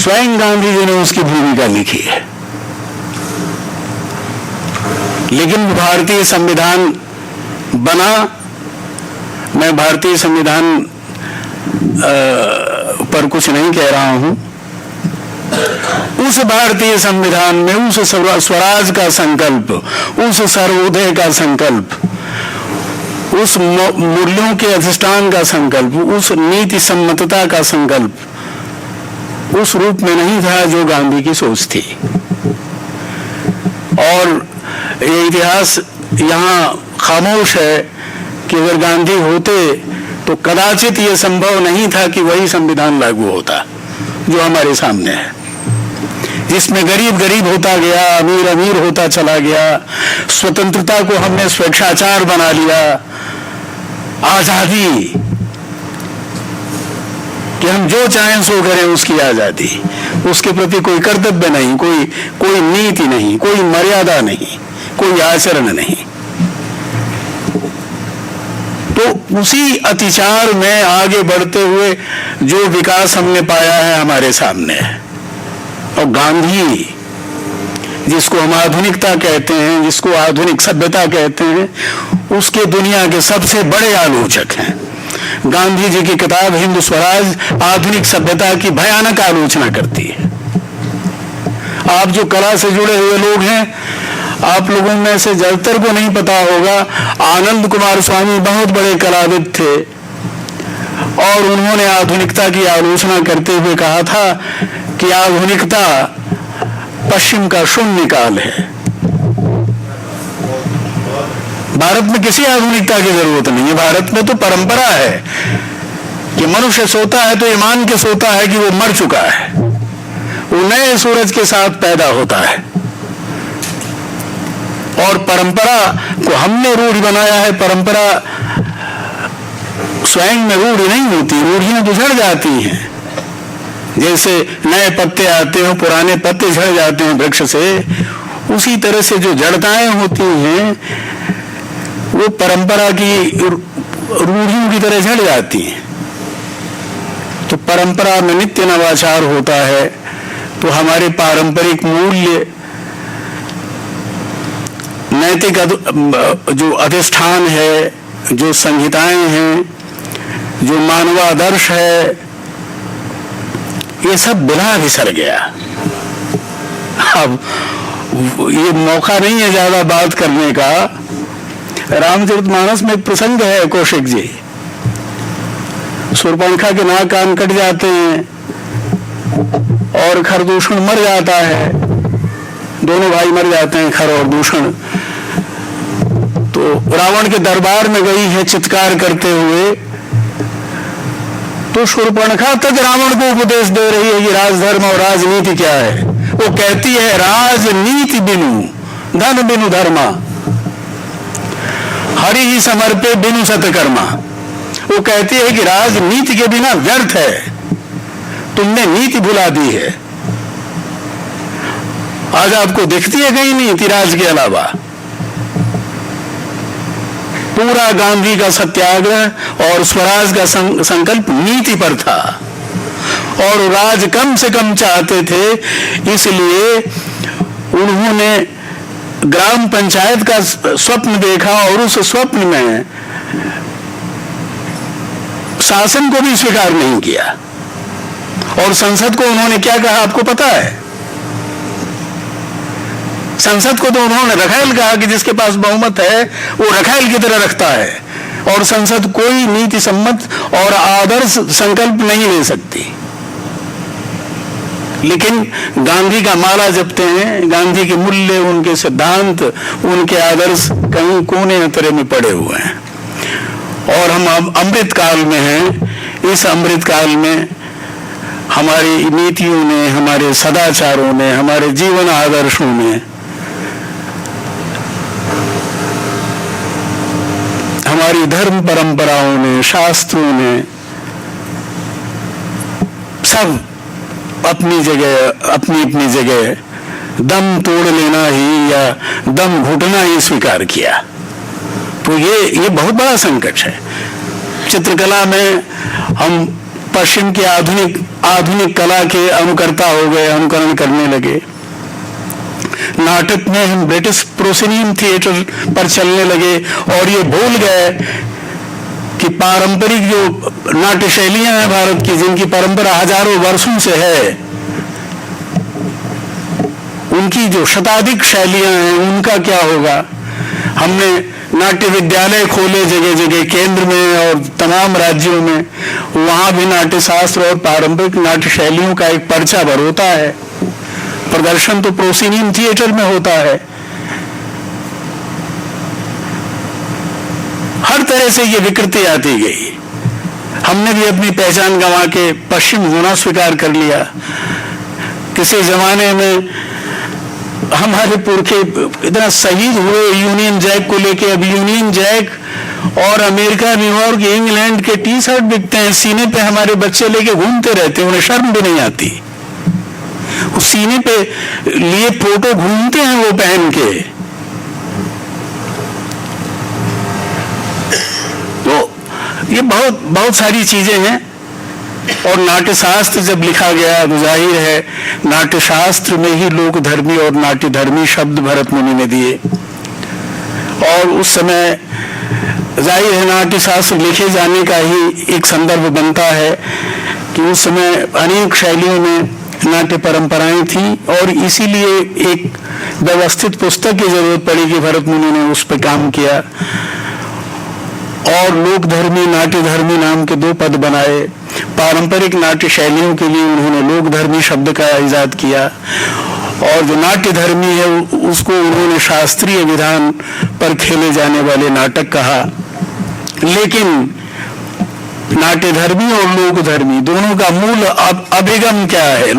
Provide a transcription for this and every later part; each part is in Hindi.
स्वयं गांधी जी ने उसकी भूमिका लिखी है। लेकिन भारतीय संविधान बना, मैं भारतीय संविधान पर कुछ नहीं कह रहा हूं, उस भारतीय संविधान में उस स्वराज का संकल्प, उस सर्वोदय का संकल्प, उस मूल्यों के अधिष्ठान का संकल्प, उस नीति सम्मतता का संकल्प उस रूप में नहीं था जो गांधी की सोच थी। और ये इतिहास यहाँ खामोश है कि अगर गांधी होते तो कदाचित ये संभव नहीं था कि वही संविधान लागू होता जो हमारे सामने है, जिसमें गरीब गरीब होता गया, अमीर अमीर होता चला गया, स्वतंत्रता को हमने स्वेच्छाचार बना लिया, आजादी कि हम जो चाहें सो करें, उसकी आजादी, उसके प्रति कोई कर्तव्य नहीं, कोई नीति नहीं, कोई मर्यादा नहीं, कोई आचरण नहीं। तो उसी अतिचार में आगे बढ़ते हुए जो विकास हमने पाया है हमारे सामने है। और गांधी जिसको हम आधुनिकता कहते हैं, जिसको आधुनिक सभ्यता कहते हैं, उसके दुनिया के सबसे बड़े आलोचक हैं। गांधी जी की किताब हिंद स्वराज आधुनिक सभ्यता की भयानक आलोचना करती है। आप जो कला से जुड़े हुए लोग हैं, आप लोगों में से ज्यादातर को नहीं पता होगा, आनंद कुमार स्वामी बहुत बड़े कलाविद थे और उन्होंने आधुनिकता की आलोचना करते हुए कहा था कि आधुनिकता पश्चिम का शून्य काल है। भारत में किसी आधुनिकता की जरूरत नहीं है। भारत में तो परंपरा है कि मनुष्य सोता है तो ईमान के सोता है कि वो मर चुका है, वो नए सूरज के साथ पैदा होता है। और परंपरा को हमने रूढ़ बनाया है। परंपरा स्वयं में रूढ़ नहीं होती, रूढ़ियां तो झड़ जाती हैं। जैसे नए पत्ते आते हो, पुराने पत्ते झड़ जाते हैं वृक्ष से, उसी तरह से जो जड़ताएं होती हैं वो परंपरा की रूढ़ियों की तरह झड़ जाती हैं। तो परंपरा में नित्य नवाचार होता है, तो हमारे पारंपरिक मूल्य, नैतिक जो अधिष्ठान है, जो संहिताएं हैं, जो मानवादर्श है, ये सब बिला बिसर गया। अब ये मौका नहीं है ज्यादा बात करने का। रामचरितमानस में एक प्रसंग है, कौशिक जी, शूर्पणखा के नाक कान कट जाते हैं और खरदूषण मर जाता है, दोनों भाई मर जाते हैं, खर और दूषण। तो रावण के दरबार में गई है चित्कार करते हुए, तो शूर्पणखा तक रावण को उपदेश दे रही है कि राजधर्म और राजनीति क्या है। वो कहती है राजनीति बिनु धन बिनु धर्मा, हरि ही समर्पे बिनु सतकर्मा। वो कहती है कि राजनीति के बिना व्यर्थ है, तुमने नीति भुला दी है। आज आपको दिखती है कहीं नीति राज के अलावा। पूरा गांधी का सत्याग्रह और स्वराज का संकल्प नीति पर था, और राज कम से कम चाहते थे, इसलिए उन्होंने ग्राम पंचायत का स्वप्न देखा और उस स्वप्न में शासन को भी स्वीकार नहीं किया। और संसद को उन्होंने क्या कहा आपको पता है? संसद को तो उन्होंने रखेल कहा कि जिसके पास बहुमत है वो रखेल की तरह रखता है, और संसद कोई नीति सम्मत और आदर्श संकल्प नहीं ले सकती। लेकिन गांधी का माला जपते हैं, गांधी के मूल्य, उनके सिद्धांत, उनके आदर्श कहीं कोने अंतरे में पड़े हुए हैं। और हम अमृत काल में हैं। इस अमृत काल में हमारी नीतियों ने, हमारे सदाचारों ने, हमारे जीवन आदर्शों ने, हमारी धर्म परंपराओं ने, शास्त्रों ने, सब अपनी अपनी जगह दम तोड़ लेना ही या दम घुटना ही स्वीकार किया। तो ये बहुत बड़ा संकट है। चित्रकला में हम पश्चिम की आधुनिक कला के अनुकर्ता हो गए, अनुकरण करने लगे। नाटक में हम ब्रिटिश प्रोसिनियम थिएटर पर चलने लगे और ये भूल गए कि पारंपरिक जो नाट्य शैलियां हैं भारत की, जिनकी परंपरा हजारों वर्षों से है, उनकी जो शताधिक शैलियां हैं उनका क्या होगा। हमने नाट्य विद्यालय खोले जगह जगह, केंद्र में और तमाम राज्यों में, वहां भी नाट्य शास्त्र और पारंपरिक नाट्य शैलियों का एक पर्चा भर होता है। प्रदर्शन तो प्रोसिनियम थिएटर में होता है। हर तरह से ये विकृति आती गई। हमने भी अपनी पहचान गंवा के पश्चिम होना स्वीकार कर लिया। किसी जमाने में हमारे पुरखे इतना शहीद हुए यूनियन जैक को लेके। अब यूनियन जैक और अमेरिका, न्यूयॉर्क, इंग्लैंड के टी शर्ट बिकते हैं, सीने पे हमारे बच्चे लेके घूमते रहते हैं, उन्हें शर्म भी नहीं आती। उस सीने पे लिए फोटो घूमते हैं वो पहन के। तो ये बहुत सारी चीजें हैं। और नाट्य शास्त्र जब लिखा गया तो जाहिर है नाट्य शास्त्र में ही लोक धर्मी और नाट्य धर्मी शब्द भरत मुनि ने दिए। और उस समय जाहिर है नाट्य शास्त्र लिखे जाने का ही एक संदर्भ बनता है कि उस समय अनेक शैलियों में नाट्य परंपराएं थी और इसीलिए एक व्यवस्थित पुस्तक की जरूरत पड़ी कि भरत मुनि ने उस पर काम किया। और लोक धर्मी, नाट्य धर्मी नाम के 2 पद बनाए। पारंपरिक नाट्य शैलियों के लिए उन्होंने लोक धर्मी शब्द का इजाद किया और जो नाट्य धर्मी है उसको उन्होंने शास्त्रीय विधान पर खेले जाने वाले नाटक कहा। लेकिन नाट्य धर्मी और लोक धर्मी दोनों का मूल अभिगम क्या है?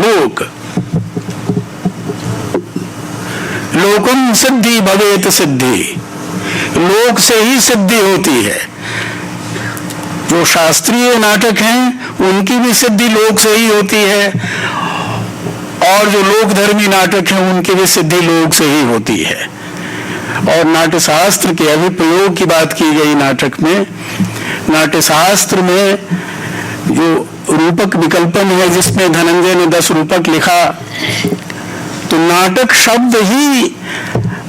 लोकम सिद्धि भवेत सिद्धि, लोक से ही सिद्धि होती है। जो शास्त्रीय नाटक हैं उनकी भी सिद्धि लोक से ही होती है और जो लोक धर्मी नाटक हैं उनकी भी सिद्धि लोक से ही होती है। और नाट्य शास्त्र के अभिप्रयोग की बात की गई नाटक में। नाट्य शास्त्र में जो रूपक विकल्पन है जिसमें धनंजय ने 10 रूपक लिखा, तो नाटक शब्द ही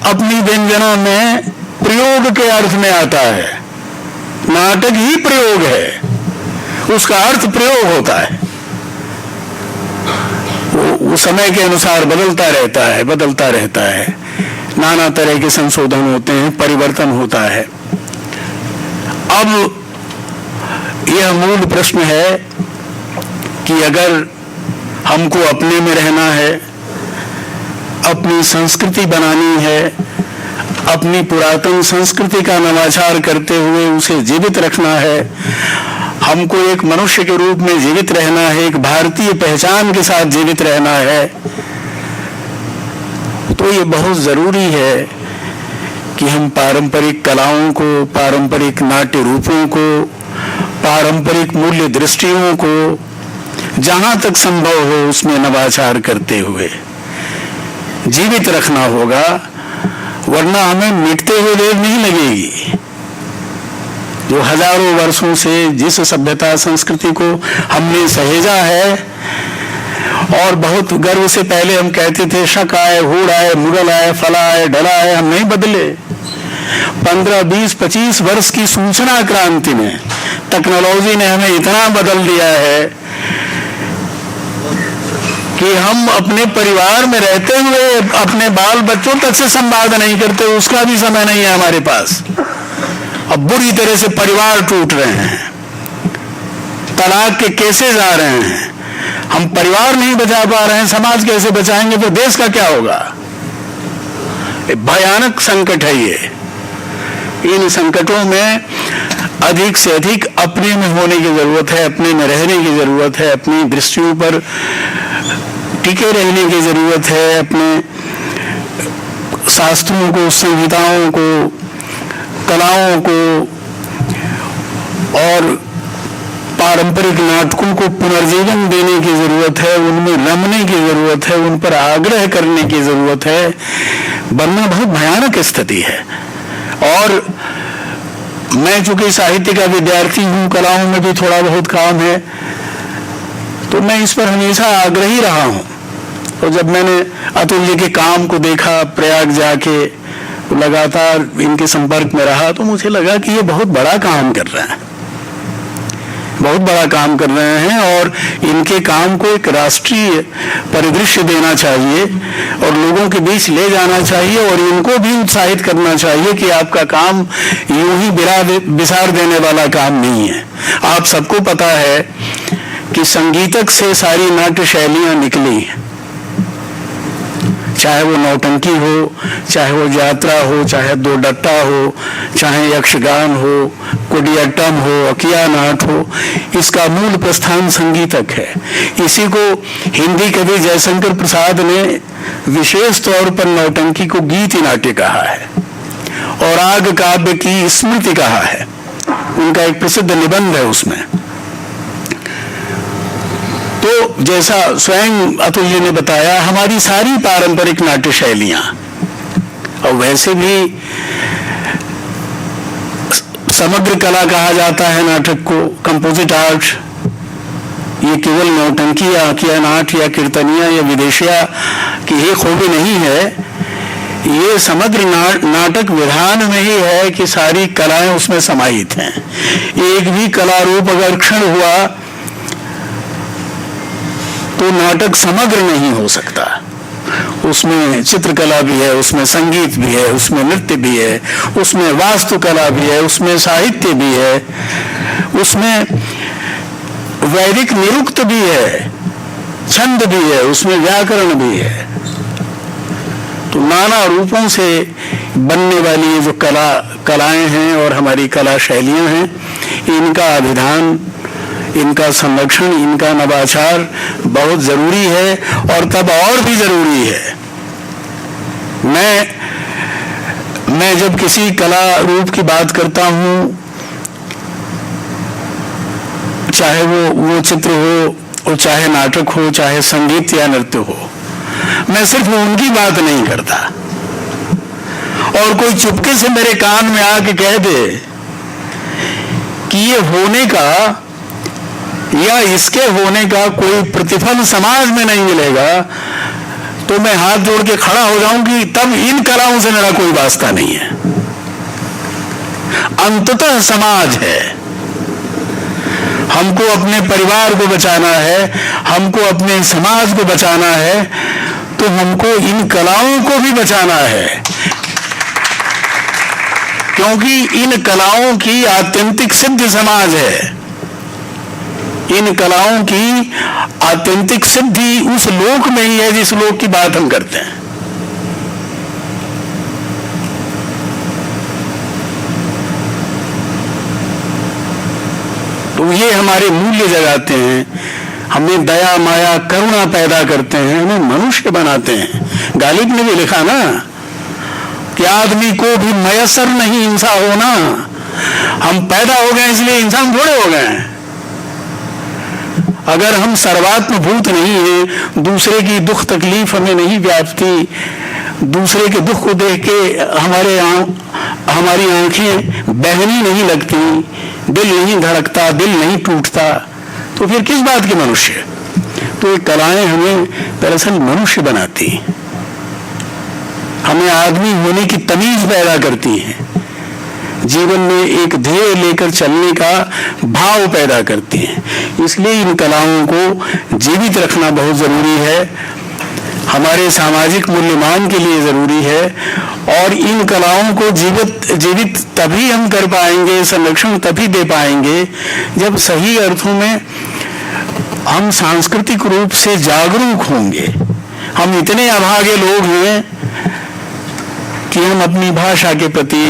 अपनी व्यंजना में प्रयोग के अर्थ में आता है। नाटक ही प्रयोग है, उसका अर्थ प्रयोग होता है। वो समय के अनुसार बदलता रहता है, नाना तरह के संशोधन होते हैं, परिवर्तन होता है। अब यह मूल प्रश्न है कि अगर हमको अपने में रहना है, अपनी संस्कृति बनानी है, अपनी पुरातन संस्कृति का नवाचार करते हुए उसे जीवित रखना है, हमको एक मनुष्य के रूप में जीवित रहना है, एक भारतीय पहचान के साथ जीवित रहना है, तो ये बहुत जरूरी है कि हम पारंपरिक कलाओं को, पारंपरिक नाट्य रूपों को, पारंपरिक मूल्य दृष्टियों को जहां तक संभव हो उसमें नवाचार करते हुए जीवित रखना होगा, वरना हमें मिटते हुए देर नहीं लगेगी। जो हजारों वर्षों से जिस सभ्यता संस्कृति को हमने सहेजा है और बहुत गर्व से पहले हम कहते थे शक आए, हूड़ आए, मुगल आए, फला आए, ढला आए, हम नहीं बदले। 15, 20, 25 वर्ष की सूचना क्रांति ने, टेक्नोलॉजी ने हमें इतना बदल दिया है कि हम अपने परिवार में रहते हुए अपने बाल बच्चों तक से संवाद नहीं करते, उसका भी समय नहीं है हमारे पास। अब बुरी तरह से परिवार टूट रहे हैं, तलाक के केसेस आ रहे हैं, हम परिवार नहीं बचा पा रहे हैं, समाज कैसे बचाएंगे? फिर देश का क्या होगा? भयानक संकट है ये। इन संकटों में अधिक से अधिक अपने में होने की जरूरत है, अपने में रहने की जरूरत है, अपनी दृष्टियों पर टिके रहने की जरूरत है, अपने शास्त्रों को, संहिताओं को, कलाओं को और पारंपरिक नाटकों को पुनर्जीवन देने की जरूरत है, उनमें रमने की जरूरत है, उन पर आग्रह करने की जरूरत है, वरना बहुत भयानक स्थिति है। और मैं चूंकि साहित्य का विद्यार्थी हूँ, कलाओं में भी थोड़ा बहुत काम है, तो मैं इस पर हमेशा आग्रही रहा हूं। और जब मैंने अतुल जी के काम को देखा प्रयाग जाके, लगातार इनके संपर्क में रहा, तो मुझे लगा कि ये बहुत बड़ा काम कर रहे हैं, बहुत बड़ा काम कर रहे हैं और इनके काम को एक राष्ट्रीय परिदृश्य देना चाहिए और लोगों के बीच ले जाना चाहिए और इनको भी उत्साहित करना चाहिए कि आपका काम यूं ही बिसार देने वाला काम नहीं है। आप सबको पता है कि संगीतक से सारी नाट्य शैलियां निकली हैं, चाहे वो नौटंकी हो, चाहे वो यात्रा हो, चाहे दो डट्टा हो, चाहे यक्षगान हो, कुडियाट्टम हो, अकिया नाट हो, इसका मूल प्रस्थान संगीतक है। इसी को हिंदी कवि जयशंकर प्रसाद ने विशेष तौर पर नौटंकी को गीति नाट्य कहा है और आग काव्य की स्मृति कहा है। उनका एक प्रसिद्ध निबंध है उसमें। तो जैसा स्वयं अतुल जी ने बताया, हमारी सारी पारंपरिक नाट्य शैलियां, और वैसे भी समग्र कला कहा जाता है नाटक को, कंपोजिट आर्ट, ये केवल नौटंकी या अकिया नाट या कीर्तनिया या विदेशिया की एक खूबी नहीं है, ये समग्र नाटक विधान में ही है कि सारी कलाएं उसमें समाहित हैं। एक भी कला रूप अगर क्षण हुआ तो नाटक समग्र नहीं हो सकता। उसमें चित्रकला भी है, उसमें संगीत भी है, उसमें नृत्य भी है, उसमें वास्तुकला भी है, उसमें साहित्य भी है, उसमें वैदिक निरुक्त भी है, छंद भी है, उसमें व्याकरण भी है। तो नाना रूपों से बनने वाली ये जो कलाएं हैं और हमारी कला शैलियां हैं, इनका अभिधान, इनका संरक्षण, इनका नवाचार बहुत जरूरी है और तब और भी जरूरी है। मैं जब किसी कला रूप की बात करता हूं, चाहे वो चित्र हो और चाहे नाटक हो, चाहे संगीत या नृत्य हो, मैं सिर्फ उनकी बात नहीं करता और कोई चुपके से मेरे कान में आके कह दे कि ये होने का या इसके होने का कोई प्रतिफल समाज में नहीं मिलेगा, तो मैं हाथ जोड़ के खड़ा हो जाऊंगी। तब इन कलाओं से मेरा कोई वास्ता नहीं है। अंततः समाज है, हमको अपने परिवार को बचाना है, हमको अपने समाज को बचाना है, तो हमको इन कलाओं को भी बचाना है, क्योंकि इन कलाओं की आत्यंतिक सिद्धि समाज है। इन कलाओं की आत्यंतिक सिद्धि उस लोक में ही है जिस लोक की बात हम करते हैं। तो ये हमारे मूल्य जगाते हैं, हमें दया माया करुणा पैदा करते हैं, हमें मनुष्य बनाते हैं। गालिब ने भी लिखा ना कि आदमी को भी मयसर नहीं हिंसा होना। हम पैदा हो गए इसलिए इंसान थोड़े हो गए हैं। अगर हम सर्वात्म भूत नहीं हैं, दूसरे की दुख तकलीफ हमें नहीं व्यापती, दूसरे के दुख को देख के हमारी आंखें बहनी नहीं लगती, दिल नहीं धड़कता, दिल नहीं टूटता, तो फिर किस बात के मनुष्य? तो ये कलाएं हमें दरअसल मनुष्य बनाती हैं, हमें आदमी होने की तमीज पैदा करती हैं, जीवन में एक ध्येय लेकर चलने का भाव पैदा करती हैं। इसलिए इन कलाओं को जीवित रखना बहुत जरूरी है, हमारे सामाजिक मूल्यमान के लिए जरूरी है। और इन कलाओं को जीवित तभी हम कर पाएंगे, संरक्षण तभी दे पाएंगे, जब सही अर्थों में हम सांस्कृतिक रूप से जागरूक होंगे। हम इतने अभागे लोग हैं कि हम अपनी भाषा के प्रति,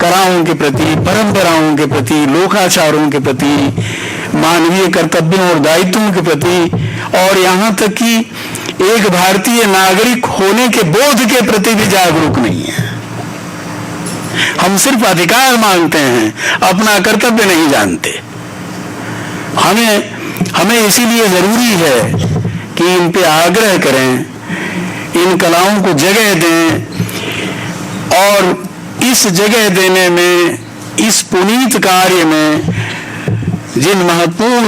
कलाओं के प्रति, परंपराओं के प्रति, लोकाचारों के प्रति, मानवीय कर्तव्यों और दायित्वों के प्रति, और यहाँ तक कि एक भारतीय नागरिक होने के बोध के प्रति भी जागरूक नहीं है। हम सिर्फ अधिकार मांगते हैं, अपना कर्तव्य नहीं जानते। हमें इसीलिए जरूरी है कि इन पे आग्रह करें, इन कलाओं को जगह दें, और इस जगह देने में, इस पुनीत कार्य में जिन महत्वपूर्ण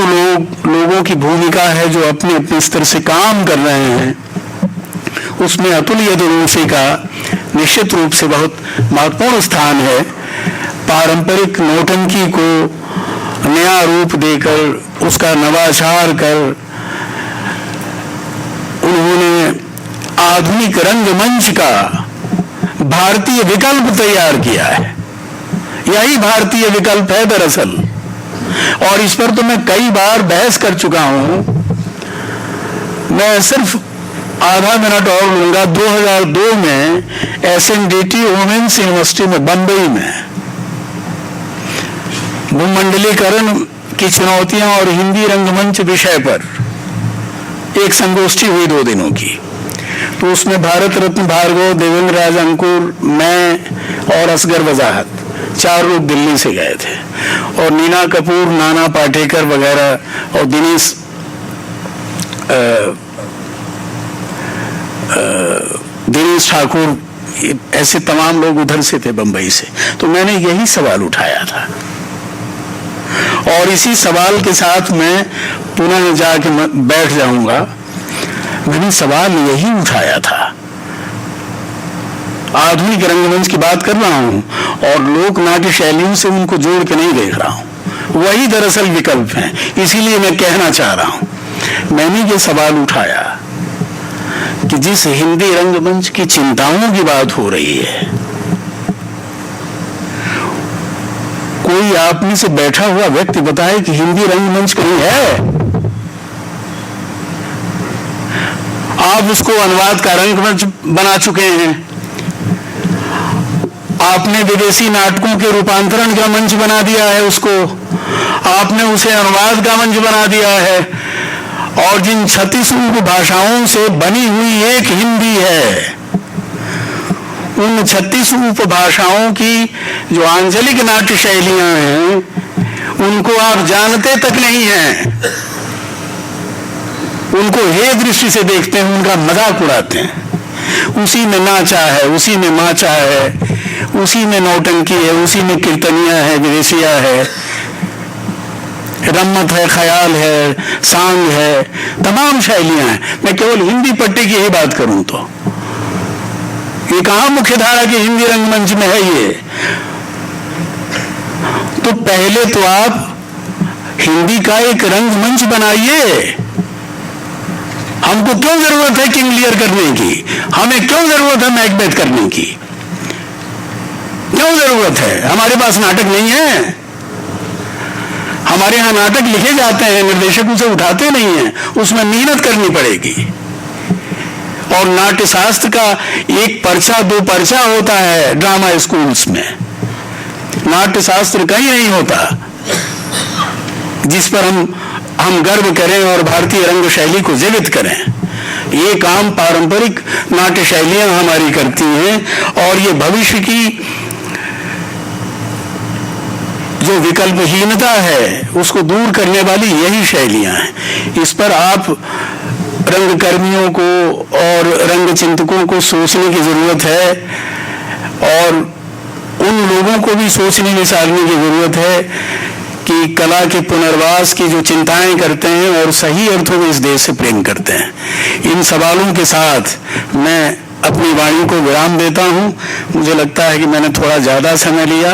लोगों की भूमिका है जो अपने अपने स्तर से काम कर रहे हैं, उसमें अतुल यदुवंशी का निश्चित रूप से बहुत महत्वपूर्ण स्थान है। पारंपरिक नौटंकी को नया रूप देकर, उसका नवाचार कर, उन्होंने आधुनिक रंगमंच का भारतीय विकल्प तैयार किया है। यही भारतीय विकल्प है दरअसल, और इस पर तो मैं कई बार बहस कर चुका हूं। मैं सिर्फ आधा मिनट और लूंगा। 2002 में SNDT वुमेन्स यूनिवर्सिटी में, बंबई में, भूमंडलीकरण की चुनौतियां और हिंदी रंगमंच विषय पर एक संगोष्ठी हुई 2 दिनों की। तो उसमें भारत रत्न भार्गव, देवेंद्र राज अंकुर, मैं और असगर वजाहत 4 लोग दिल्ली से गए थे, और नीना कपूर, नाना पाटेकर वगैरह और दिनेश ठाकुर, ऐसे तमाम लोग उधर से थे, बंबई से। तो मैंने यही सवाल उठाया था, और इसी सवाल के साथ मैं पुनः जाके बैठ जाऊंगा। मैंने सवाल यही उठाया था। आधुनिक रंगमंच की बात कर रहा हूं और लोक नाट्य शैलियों से उनको जोड़ के नहीं देख रहा हूं। वही दरअसल विकल्प है। इसीलिए मैं कहना चाह रहा हूं, मैंने ये सवाल उठाया कि जिस हिंदी रंगमंच की चिंताओं की बात हो रही है, कोई आप में से बैठा हुआ व्यक्ति बताए कि हिंदी रंगमंच कहीं है? आप उसको अनुवाद का रंगमंच बना चुके हैं, आपने विदेशी नाटकों के रूपांतरण का मंच बना दिया है उसको, आपने उसे अनुवाद का मंच बना दिया है, और जिन 36 उपभाषाओं से बनी हुई एक हिंदी है, उन 36 उपभाषाओं की जो आंचलिक नाट्य शैलियां हैं, उनको आप जानते तक नहीं हैं। उनको हे दृष्टि से देखते हैं, उनका मजाक उड़ाते हैं। उसी में नाचा है, उसी में माचा है, उसी में नौटंकी है, उसी में कीर्तनिया है, विदेशिया है, रम्मत है, ख्याल है, सांग है, तमाम शैलियां हैं। मैं केवल हिंदी पट्टी की ही बात करूं तो ये कहां मुख्य धारा की हिंदी रंगमंच में है ये? तो पहले तो आप हिंदी का एक रंगमंच बनाइए। हमको क्यों जरूरत है किंग लियर करने की? हमें क्यों जरूरत है मैकबेथ करने की? क्यों जरूरत है? हमारे पास नाटक नहीं है। हमारे यहां नाटक लिखे जाते हैं, निर्देशक उसे उठाते नहीं है, उसमें मेहनत करनी पड़ेगी। और नाट्य शास्त्र का एक पर्चा 2 पर्चा होता है ड्रामा स्कूल्स में। नाट्य शास्त्र कहीं नहीं होता जिस पर हम गर्व करें और भारतीय रंग शैली को जीवित करें। ये काम पारंपरिक नाट्य शैलियां हमारी करती हैं, और ये भविष्य की जो विकल्पहीनता है उसको दूर करने वाली यही शैलियां हैं। इस पर आप रंगकर्मियों को और रंग चिंतकों को सोचने की जरूरत है, और उन लोगों को भी सोचने विचारने की जरूरत है कि कला के पुनर्वास की जो चिंताएं करते हैं और सही अर्थों में इस देश से प्रेम करते हैं। इन सवालों के साथ मैं अपनी वाणी को विराम देता हूं। मुझे लगता है कि मैंने थोड़ा ज्यादा समय लिया,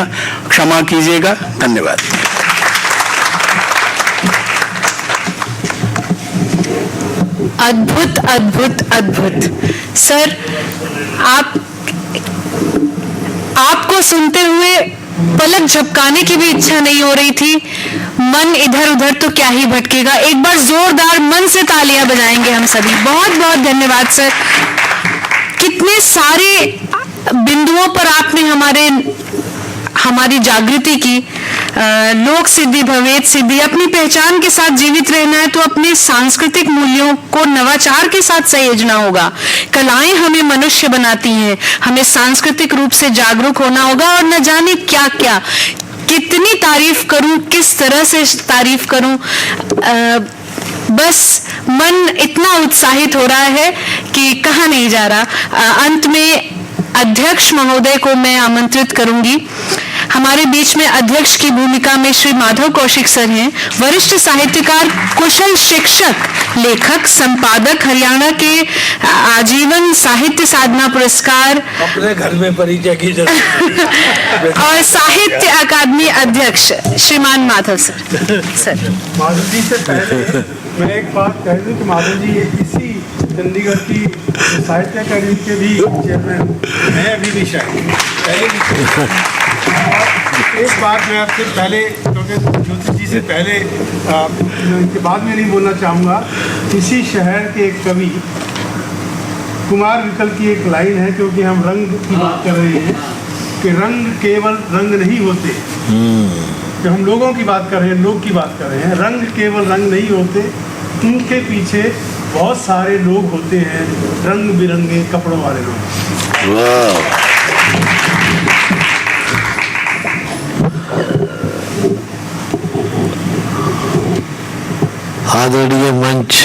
क्षमा कीजिएगा। धन्यवाद। अद्भुत अद्भुत अद्भुत सर, आपको सुनते हुए पलक झपकाने की भी इच्छा नहीं हो रही थी। मन इधर उधर तो क्या ही भटकेगा। एक बार जोरदार मन से तालियां बजाएंगे हम सभी। बहुत बहुत धन्यवाद सर। कितने सारे बिंदुओं पर आपने हमारी जागृति की। लोक सिद्धि, भवेत सिद्धि। अपनी पहचान के साथ जीवित रहना है तो अपने सांस्कृतिक मूल्यों को नवाचार के साथ सहेजना होगा। कलाएं हमें मनुष्य बनाती हैं, हमें सांस्कृतिक रूप से जागरूक होना होगा, और न जाने क्या क्या। कितनी तारीफ करूं, किस तरह से तारीफ करूं, बस मन इतना उत्साहित हो रहा है कि कहा नहीं जा रहा। अंत में अध्यक्ष महोदय को मैं आमंत्रित करूंगी। हमारे बीच में अध्यक्ष की भूमिका में श्री माधव कौशिक सर हैं, वरिष्ठ साहित्यकार, कुशल शिक्षक, लेखक, संपादक, हरियाणा के आजीवन साहित्य साधना पुरस्कार अपने घर में परिचय की जरूरत और साहित्य अकादमी अध्यक्ष श्रीमान माधव सर। माधव जी से पहले मैं एक बात कह दूं कि माधव जी इसी चंडीगढ़ की साहित्य अकादमी के भी चेयरमैन हैं, अभी भी शायद पहले भी। एक बात मैं आपसे पहले, क्योंकि ज्योति जी से पहले इनके बाद में नहीं बोलना चाहूँगा, इसी शहर के एक कवि कुमार विकल की एक लाइन है, क्योंकि हम रंग की बात कर रहे हैं कि रंग केवल रंग नहीं होते, कि हम लोगों की बात कर रहे हैं, लोग की बात कर रहे हैं, रंग केवल रंग नहीं होते, उनके पीछे बहुत सारे लोग होते हैं, रंग बिरंगे कपड़ों वाले लोग। आदरणीय मंच